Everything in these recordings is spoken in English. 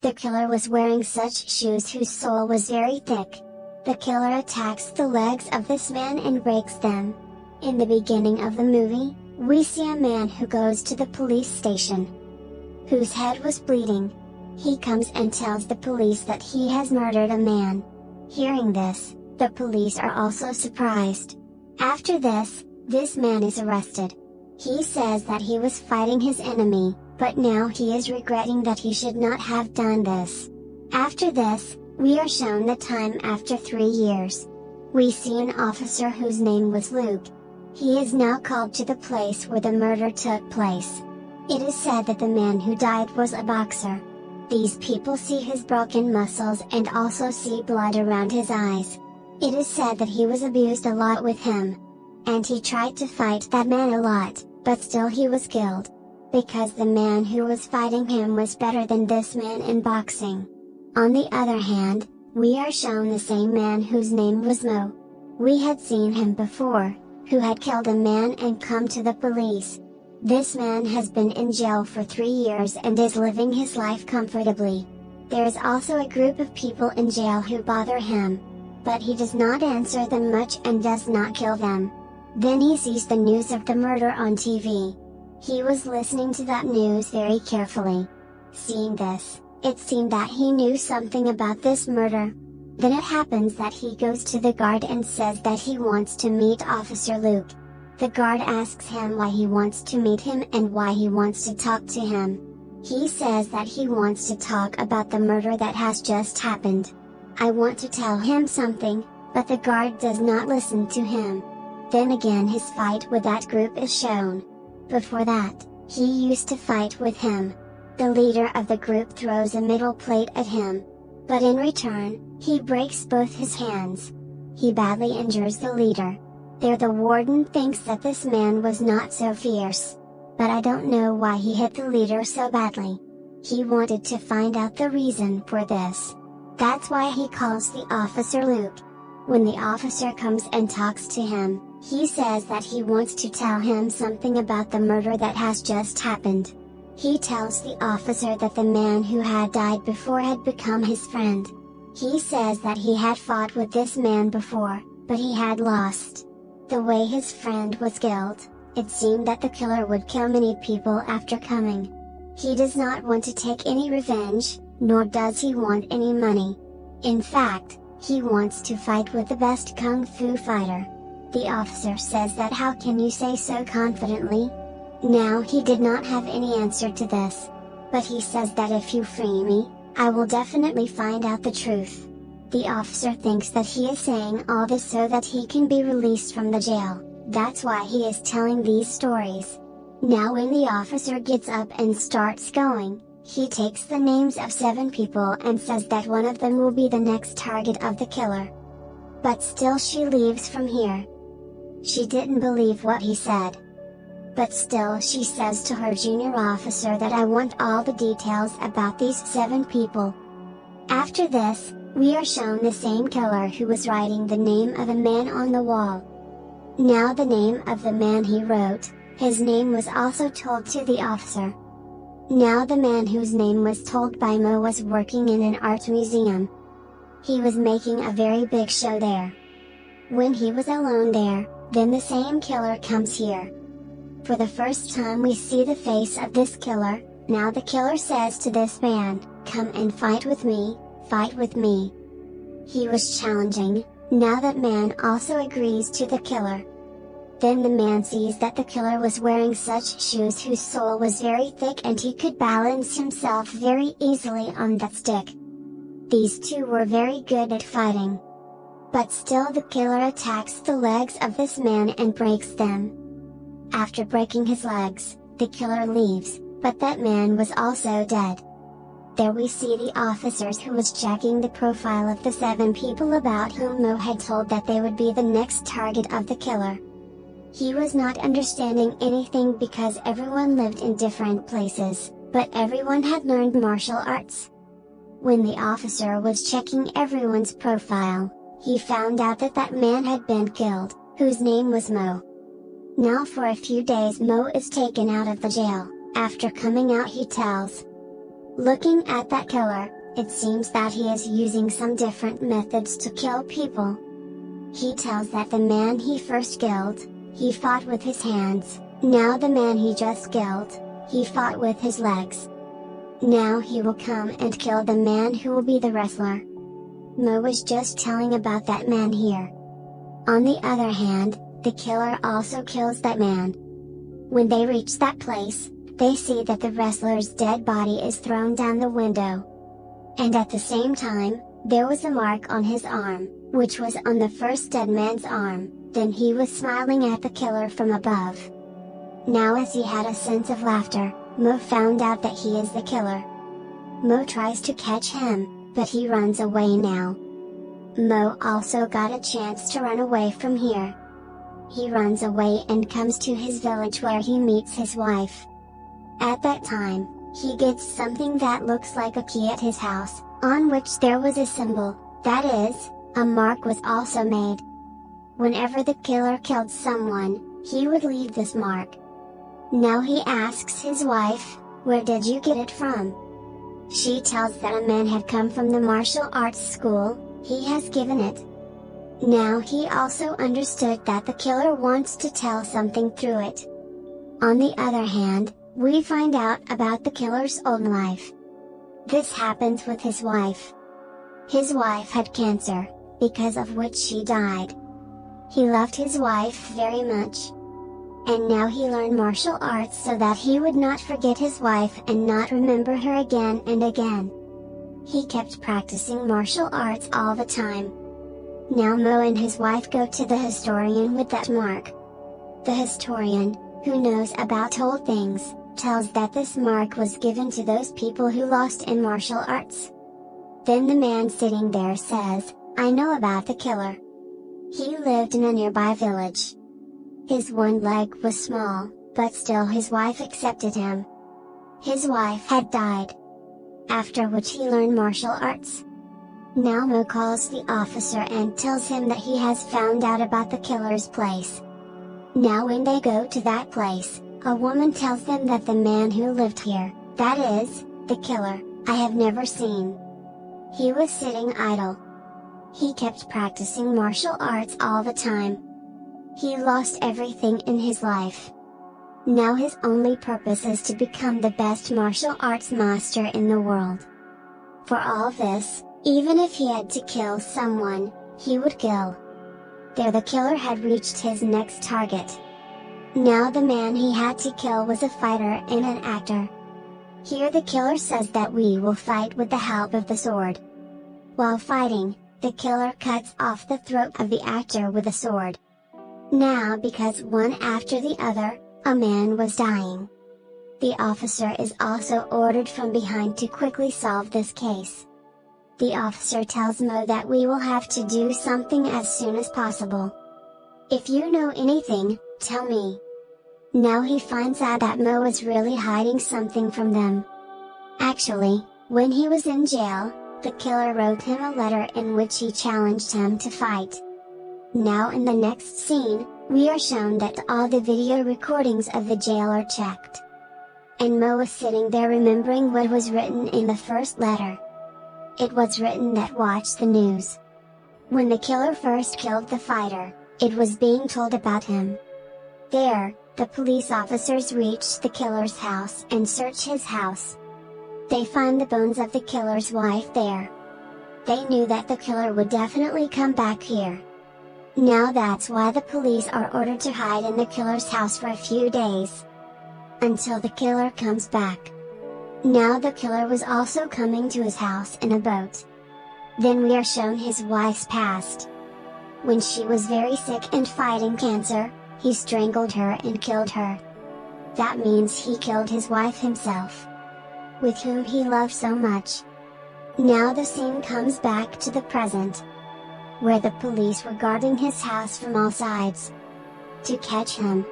The killer was wearing such shoes whose sole was very thick. The killer attacks the legs of this man and breaks them. In the beginning of the movie, we see a man who goes to the police station, whose head was bleeding. He comes and tells the police that he has murdered a man. Hearing this, the police are also surprised. After this man is arrested. He says that he was fighting his enemy, but now he is regretting that he should not have done this. After this, we are shown the time after 3 years. We see an officer whose name was Luke. He is now called to the place where the murder took place. It is said that the man who died was a boxer. These people see his broken muscles and also see blood around his eyes. It is said that he was abused a lot with him. And he tried to fight that man a lot, but still he was killed. Because the man who was fighting him was better than this man in boxing. On the other hand, we are shown the same man whose name was Mo. We had seen him before, who had killed a man and come to the police. This man has been in jail for 3 years and is living his life comfortably. There is also a group of people in jail who bother him. But he does not answer them much and does not kill them. Then he sees the news of the murder on TV. He was listening to that news very carefully. Seeing this, it seemed that he knew something about this murder. Then it happens that he goes to the guard and says that he wants to meet Officer Luke. The guard asks him why he wants to meet him and why he wants to talk to him. He says that he wants to talk about the murder that has just happened. I want to tell him something, but the guard does not listen to him. Then again his fight with that group is shown. Before that, he used to fight with him. The leader of the group throws a metal plate at him. But in return, he breaks both his hands. He badly injures the leader. There the warden thinks that this man was not so fierce. But I don't know why he hit the leader so badly. He wanted to find out the reason for this. That's why he calls the officer Luke. When the officer comes and talks to him, he says that he wants to tell him something about the murder that has just happened. He tells the officer that the man who had died before had become his friend. He says that he had fought with this man before, but he had lost. The way his friend was killed, it seemed that the killer would kill many people after coming. He does not want to take any revenge, nor does he want any money. In fact, he wants to fight with the best Kung Fu fighter. The officer says that how can you say so confidently? Now he did not have any answer to this. But he says that if you free me, I will definitely find out the truth. The officer thinks that he is saying all this so that he can be released from the jail. That's why he is telling these stories. Now when the officer gets up and starts going, he takes the names of 7 people and says that one of them will be the next target of the killer. But still she leaves from here. She didn't believe what he said. But still she says to her junior officer that I want all the details about these 7 people. After this, we are shown the same killer who was writing the name of a man on the wall. Now the name of the man he wrote, his name was also told to the officer. Now the man whose name was told by Mo was working in an art museum. He was making a very big show there. When he was alone there, then the same killer comes here. For the first time we see the face of this killer. Now the killer says to this man, "Come and fight with me, fight with me." He was challenging. Now that man also agrees to the killer. Then the man sees that the killer was wearing such shoes whose sole was very thick and he could balance himself very easily on that stick. These 2 were very good at fighting. But still the killer attacks the legs of this man and breaks them. After breaking his legs, the killer leaves, but that man was also dead. There we see the officers who was checking the profile of the 7 people about whom Mo had told that they would be the next target of the killer. He was not understanding anything because everyone lived in different places, but everyone had learned martial arts. When the officer was checking everyone's profile, he found out that that man had been killed, whose name was Mo. Now for a few days Mo is taken out of the jail. After coming out he tells Looking at that killer, it seems that he is using some different methods to kill people. He tells that the man he first killed, he fought with his hands, now the man he just killed, he fought with his legs. Now he will come and kill the man who will be the wrestler. Mo was just telling about that man here. On the other hand, the killer also kills that man. When they reach that place, they see that the wrestler's dead body is thrown down the window. And at the same time, there was a mark on his arm, which was on the first dead man's arm. Then he was smiling at the killer from above. Now as he had a sense of laughter, Mo found out that he is the killer. Mo tries to catch him, but he runs away now. Mo also got a chance to run away from here. He runs away and comes to his village where he meets his wife. At that time, he gets something that looks like a key at his house, on which there was a symbol, that is, a mark was also made. Whenever the killer killed someone, he would leave this mark. Now he asks his wife, "Where did you get it from?" She tells that a man had come from the martial arts school, he has given it. Now he also understood that the killer wants to tell something through it. On the other hand, we find out about the killer's old life. This happens with his wife. His wife had cancer, because of which she died. He loved his wife very much. And now he learned martial arts so that he would not forget his wife and not remember her again and again. He kept practicing martial arts all the time. Now Mo and his wife go to the historian with that mark. The historian, who knows about old things, tells that this mark was given to those people who lost in martial arts. Then the man sitting there says, "I know about the killer. He lived in a nearby village. His one leg was small, but still his wife accepted him. His wife had died. After which he learned martial arts." Now Mo calls the officer and tells him that he has found out about the killer's place. Now when they go to that place, a woman tells them that the man who lived here, that is, the killer, I have never seen. He was sitting idle. He kept practicing martial arts all the time. He lost everything in his life. Now his only purpose is to become the best martial arts master in the world. For all this, even if he had to kill someone, he would kill. There the killer had reached his next target. Now the man he had to kill was a fighter and an actor. Here the killer says that we will fight with the help of the sword. While fighting, the killer cuts off the throat of the actor with a sword. Now because one after the other, a man was dying. The officer is also ordered from behind to quickly solve this case. The officer tells Mo that we will have to do something as soon as possible. If you know anything, tell me. Now he finds out that Mo is really hiding something from them. Actually, when he was in jail, the killer wrote him a letter in which he challenged him to fight. Now in the next scene, we are shown that all the video recordings of the jail are checked. And Mo is sitting there remembering what was written in the first letter. It was written that watch the news. When the killer first killed the fighter, it was being told about him. There, the police officers reach the killer's house and search his house. They find the bones of the killer's wife there. They knew that the killer would definitely come back here. Now that's why the police are ordered to hide in the killer's house for a few days. Until the killer comes back. Now the killer was also coming to his house in a boat. Then we are shown his wife's past. When she was very sick and fighting cancer, he strangled her and killed her. That means he killed his wife himself, with whom he loved so much. Now the scene comes back to the present, where the police were guarding his house from all sides to catch him.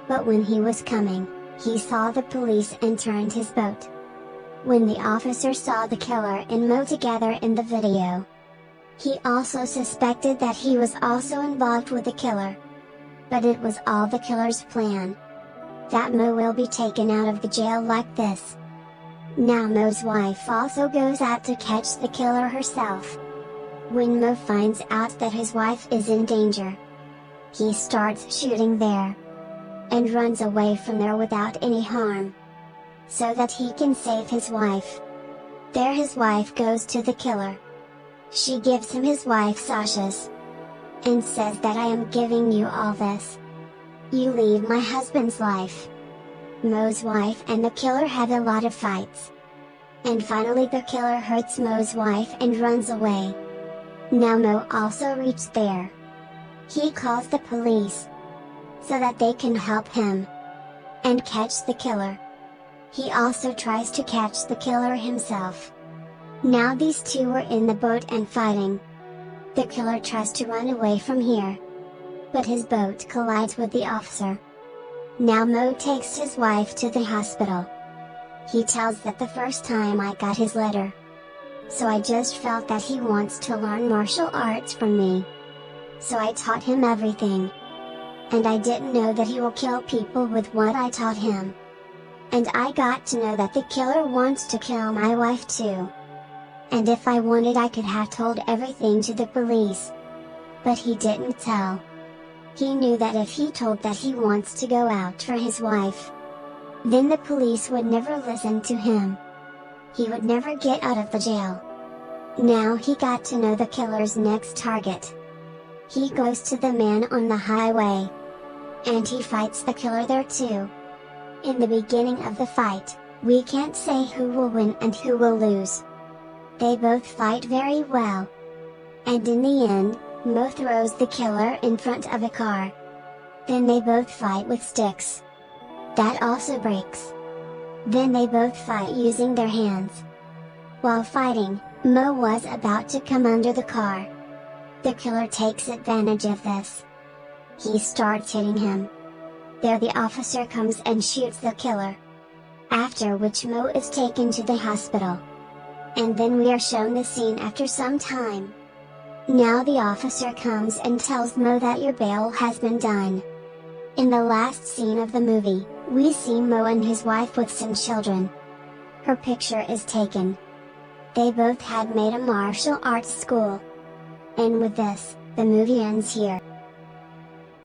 But when he was coming, he saw the police and turned his boat. When the officer saw the killer and Mo together in the video, he also suspected that he was also involved with the killer. But it was all the killer's plan. That Mo will be taken out of the jail like this. Now Mo's wife also goes out to catch the killer herself. When Mo finds out that his wife is in danger, he starts shooting there, and runs away from there without any harm, so that he can save his wife. There his wife goes to the killer. She gives him his wife Sasha's, and says that I am giving you all this. You leave my husband's life. Mo's wife and the killer have a lot of fights. And finally the killer hurts Mo's wife and runs away. Now Mo also reached there. He calls the police, so that they can help him, and catch the killer. He also tries to catch the killer himself. Now these two were in the boat and fighting. The killer tries to run away from here, but his boat collides with the officer. Now Mo takes his wife to the hospital. He tells that the first time I got his letter, so I just felt that he wants to learn martial arts from me. So I taught him everything. And I didn't know that he will kill people with what I taught him. And I got to know that the killer wants to kill my wife too. And if I wanted I could have told everything to the police. But he didn't tell. He knew that if he told that he wants to go out for his wife, then the police would never listen to him. He would never get out of the jail. Now he got to know the killer's next target. He goes to the man on the highway, and he fights the killer there too. In the beginning of the fight, we can't say who will win and who will lose. They both fight very well. And in the end, Mo throws the killer in front of a car. Then they both fight with sticks. That also breaks. Then they both fight using their hands. While fighting, Mo was about to come under the car. The killer takes advantage of this. He starts hitting him. There the officer comes and shoots the killer. After which Mo is taken to the hospital. And then we are shown the scene after some time. Now the officer comes and tells Mo that your bail has been done. In the last scene of the movie, we see Mo and his wife with some children. Her picture is taken. They both had made a martial arts school. And with this, the movie ends here.